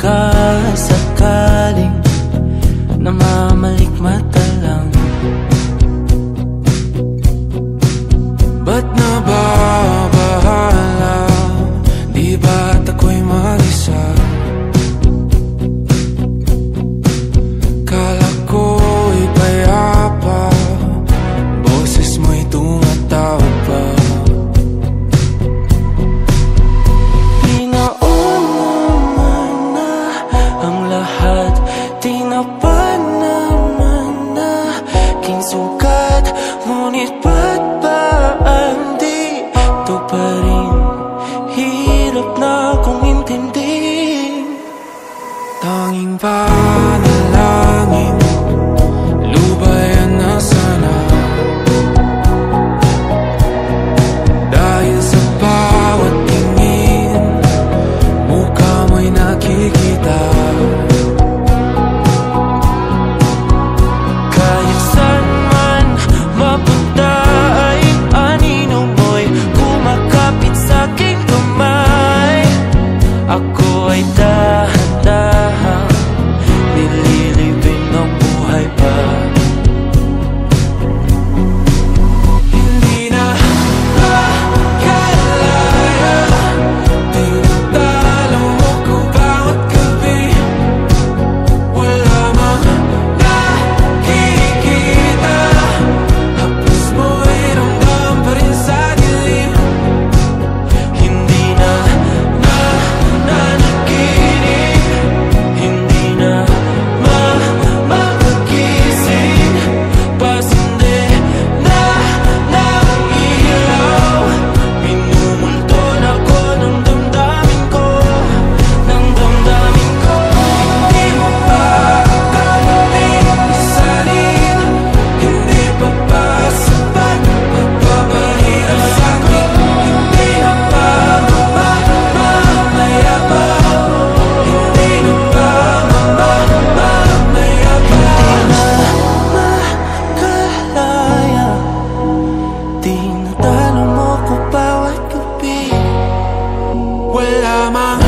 sakasakaling namamalikmata lang. Ba't nababahala? Di ba't ako'y mag-isa? Kala ko'y payapa, boses mo'y tumatawag pa. Pinauna na ang lahat, tinapan naman na aking sugat. Ngunit ba't ba andito pa rin? Hirap na akong intindihin. Tanging panalangin, lubayan na sana. Dahil sa bawat tingin, mukha mo'y nakikita. Kahit saan man mapunta ay anino mo'y kumakapit sa'king kamay. Ako ay dahan-dahan nililibing ng buhay pa. Hindi na makalaya, tinatalo mo ko bawat gabi. Wala mang nakikita, hapos mo'y ramdam pa rin sa dilim. Hindi na nanaginip, hindi na makagising. Pasindi na ng ilaw, minumulton ako ng damdamin ko, ng damdamin ko. Hindi mo pa kalisanin, hindi pa ba sapat magpapahirap sa'kin? Hindi na ba mamamayabang? Hindi na ba mamamayabang? Makalaya, tinatalo mo ko bawat gabi. Wala mang